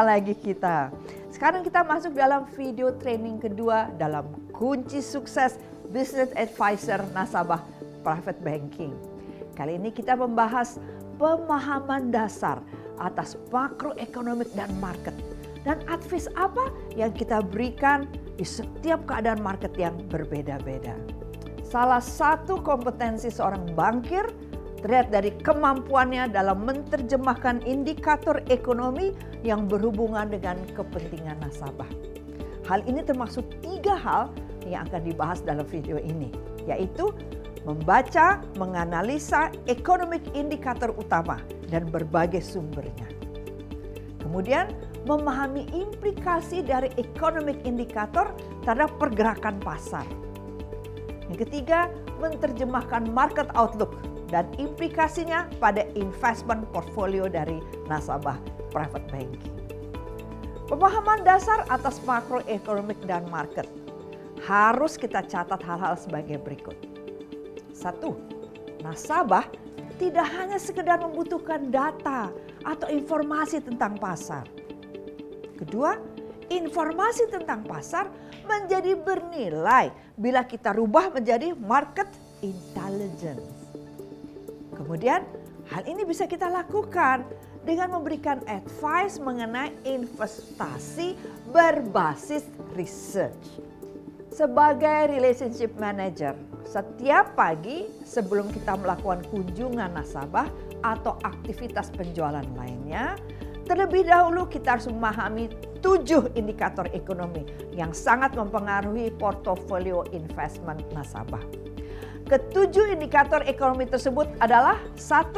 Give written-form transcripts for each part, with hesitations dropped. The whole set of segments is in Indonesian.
lagi kita. Sekarang kita masuk dalam video training kedua dalam kunci sukses Business Advisor nasabah Private Banking. Kali ini kita membahas pemahaman dasar atas makroekonomik dan market. Dan advice apa yang kita berikan di setiap keadaan market yang berbeda-beda. Salah satu kompetensi seorang bankir terlihat dari kemampuannya dalam menerjemahkan indikator ekonomi yang berhubungan dengan kepentingan nasabah. Hal ini termasuk 3 hal yang akan dibahas dalam video ini, yaitu membaca, menganalisa economic indikator utama dan berbagai sumbernya. Kemudian memahami implikasi dari economic indikator terhadap pergerakan pasar. Yang ketiga, menerjemahkan market outlook dan implikasinya pada investment portfolio dari nasabah private banking. Pemahaman dasar atas makroekonomik dan market. Harus kita catat hal-hal sebagai berikut. 1. Nasabah tidak hanya sekedar membutuhkan data atau informasi tentang pasar. Kedua, informasi tentang pasar menjadi bernilai bila kita rubah menjadi market intelligence. Kemudian, hal ini bisa kita lakukan dengan memberikan advice mengenai investasi berbasis research. Sebagai relationship manager, setiap pagi sebelum kita melakukan kunjungan nasabah atau aktivitas penjualan lainnya, terlebih dahulu kita harus memahami 7 indikator ekonomi yang sangat mempengaruhi portofolio investment nasabah. Ketujuh indikator ekonomi tersebut adalah 1.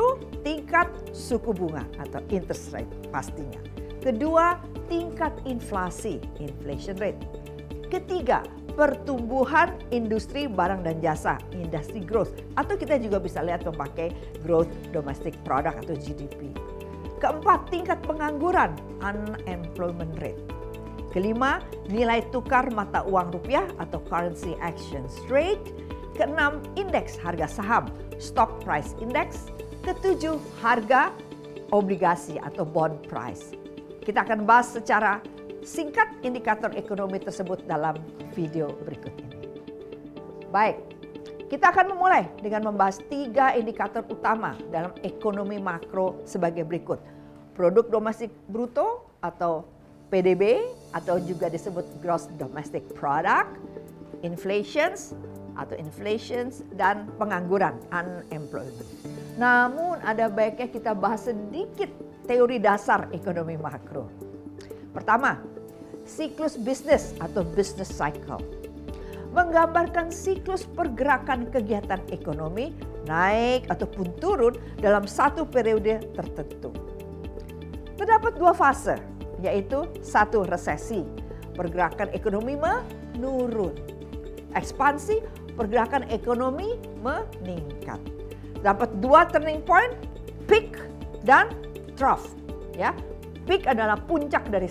Tingkat suku bunga atau interest rate pastinya. Kedua, tingkat inflasi, inflation rate. Ketiga, pertumbuhan industri barang dan jasa, industry growth. Atau kita juga bisa lihat memakai growth domestic product atau GDP. Keempat, tingkat pengangguran, unemployment rate. Kelima, nilai tukar mata uang rupiah atau currency exchange rate. Keenam, indeks harga saham, stock price index. Ketujuh, harga obligasi atau bond price. Kita akan bahas secara singkat indikator ekonomi tersebut dalam video berikut ini. Baik, kita akan memulai dengan membahas 3 indikator utama dalam ekonomi makro sebagai berikut. Produk domestik bruto atau PDB atau juga disebut gross domestic product, inflations dan pengangguran, unemployment. Namun ada baiknya kita bahas sedikit teori dasar ekonomi makro. Pertama, siklus bisnis atau business cycle. Menggambarkan siklus pergerakan kegiatan ekonomi naik ataupun turun dalam satu periode tertentu. Terdapat 2 fase, yaitu 1. Resesi, pergerakan ekonomi menurun. Ekspansi, pergerakan ekonomi meningkat. Dapat 2 turning point, peak dan trough. Ya, peak adalah puncak dari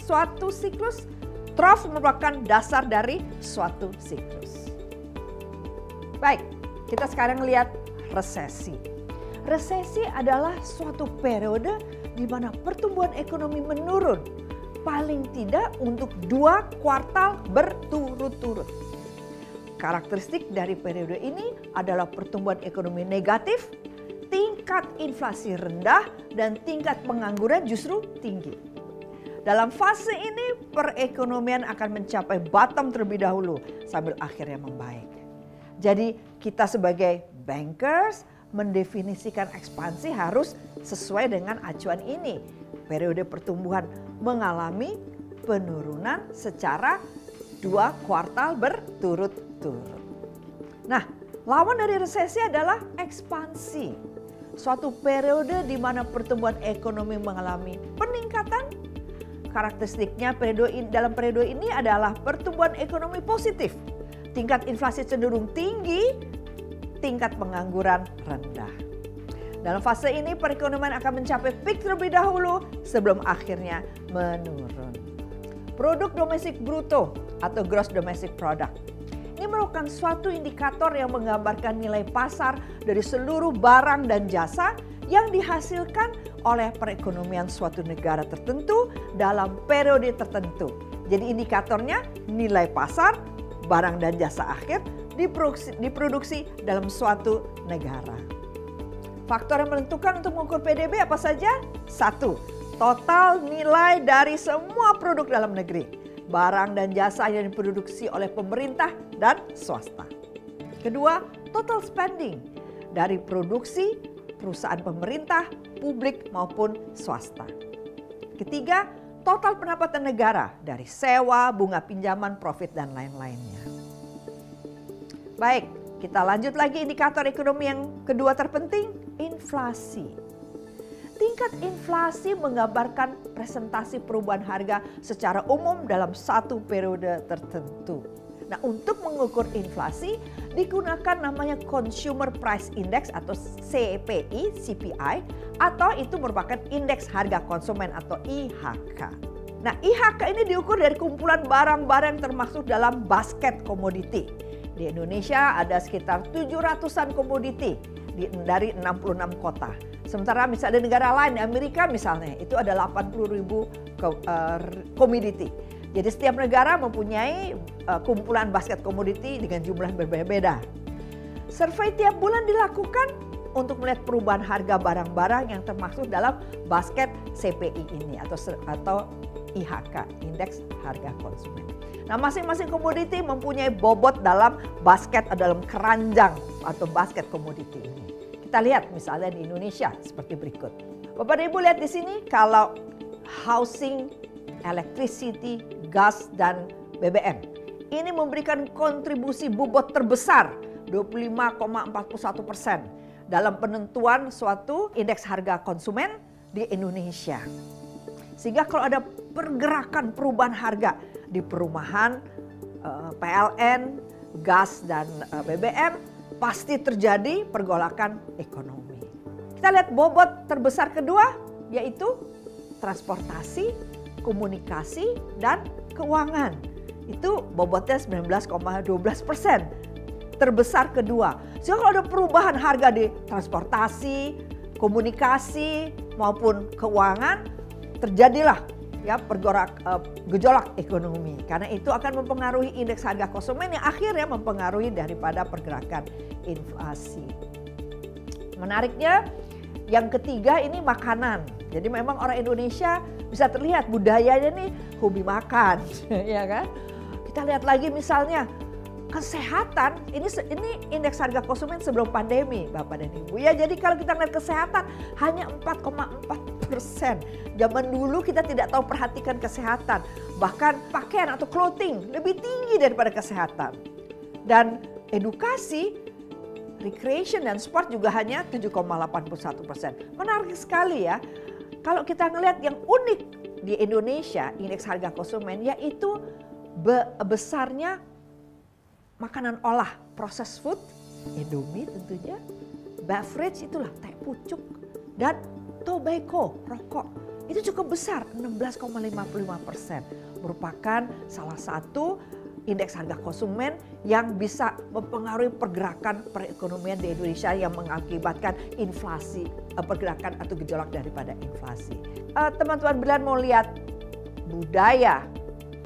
suatu siklus, trough merupakan dasar dari suatu siklus. Baik, kita sekarang lihat resesi. Resesi adalah suatu periode di mana pertumbuhan ekonomi menurun, paling tidak untuk 2 kuartal berturut-turut. Karakteristik dari periode ini adalah pertumbuhan ekonomi negatif, tingkat inflasi rendah, dan tingkat pengangguran justru tinggi. Dalam fase ini, perekonomian akan mencapai bottom terlebih dahulu sambil akhirnya membaik. Jadi kita sebagai bankers mendefinisikan ekspansi harus sesuai dengan acuan ini. Periode pertumbuhan mengalami penurunan secara 2 kuartal berturut-turut. Nah, lawan dari resesi adalah ekspansi. Suatu periode di mana pertumbuhan ekonomi mengalami peningkatan. Karakteristiknya dalam periode ini adalah pertumbuhan ekonomi positif. Tingkat inflasi cenderung tinggi, tingkat pengangguran rendah. Dalam fase ini perekonomian akan mencapai peak terlebih dahulu sebelum akhirnya menurun. Produk domestik bruto atau gross domestic product. Ini merupakan suatu indikator yang menggambarkan nilai pasar dari seluruh barang dan jasa yang dihasilkan oleh perekonomian suatu negara tertentu dalam periode tertentu. Jadi indikatornya nilai pasar, barang dan jasa akhir diproduksi dalam suatu negara. Faktor yang menentukan untuk mengukur PDB apa saja? 1. Total nilai dari semua produk dalam negeri, barang dan jasa yang diproduksi oleh pemerintah dan swasta. Kedua, total spending dari produksi perusahaan pemerintah, publik maupun swasta. Ketiga, total pendapatan negara dari sewa, bunga pinjaman, profit dan lain-lainnya. Baik, kita lanjut lagi indikator ekonomi yang kedua terpenting, inflasi. Tingkat inflasi menggambarkan presentasi perubahan harga secara umum dalam satu periode tertentu. Nah, untuk mengukur inflasi digunakan namanya Consumer Price Index atau CPI, atau itu merupakan indeks harga konsumen atau IHK. Nah, IHK ini diukur dari kumpulan barang-barang yang termasuk dalam basket komoditi. Di Indonesia ada sekitar 700-an komoditi dari 66 kota. Sementara misalnya di negara lain, di Amerika misalnya, itu ada 80.000 komoditi. Jadi setiap negara mempunyai kumpulan basket komoditi dengan jumlah berbeda-beda. Survei tiap bulan dilakukan untuk melihat perubahan harga barang-barang yang termasuk dalam basket CPI ini atau IHK, Indeks Harga Konsumen. Nah, masing-masing komoditi mempunyai bobot dalam basket atau dalam keranjang atau basket komoditi ini. Kita lihat misalnya di Indonesia seperti berikut. Bapak dan Ibu lihat di sini kalau housing, electricity, gas dan BBM. Ini memberikan kontribusi bobot terbesar 25,41% dalam penentuan suatu indeks harga konsumen di Indonesia. Sehingga kalau ada pergerakan perubahan harga di perumahan, PLN, gas dan BBM, pasti terjadi pergolakan ekonomi. Kita lihat bobot terbesar kedua yaitu transportasi, komunikasi, dan keuangan. Itu bobotnya 19,12%. Terbesar kedua. Sehingga kalau ada perubahan harga di transportasi, komunikasi, maupun keuangan, terjadilah ya gejolak ekonomi. Karena itu akan mempengaruhi indeks harga konsumen yang akhirnya mempengaruhi daripada pergerakan inflasi. Menariknya, yang ketiga ini makanan. Jadi memang orang Indonesia bisa terlihat budayanya nih hobi makan, ya kan? Kita lihat lagi misalnya kesehatan, ini indeks harga konsumen sebelum pandemi, Bapak dan Ibu. Ya, jadi kalau kita lihat kesehatan hanya 4,4%. Zaman dulu kita tidak tahu perhatikan kesehatan, bahkan pakaian atau clothing lebih tinggi daripada kesehatan. Dan edukasi, recreation dan sport juga hanya 7,81%. Menarik sekali ya. Kalau kita ngelihat yang unik di Indonesia, indeks harga konsumen yaitu besarnya makanan olah, processed food, Indomie tentunya, beverage itulah teh pucuk, dan tobacco, rokok. Itu cukup besar, 16,55%. Merupakan salah satu indeks harga konsumen yang bisa mempengaruhi pergerakan perekonomian di Indonesia yang mengakibatkan inflasi, pergerakan atau gejolak daripada inflasi. Teman-teman bila mau lihat budaya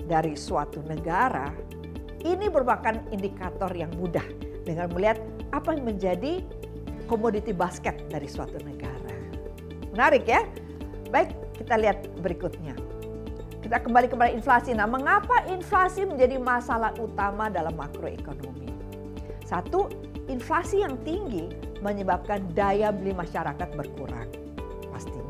dari suatu negara, ini merupakan indikator yang mudah dengan melihat apa yang menjadi komoditi basket dari suatu negara. Menarik ya? Baik, kita lihat berikutnya. Kita kembali kepada inflasi. Nah, mengapa inflasi menjadi masalah utama dalam makroekonomi? Satu, inflasi yang tinggi menyebabkan daya beli masyarakat berkurang. Pastinya.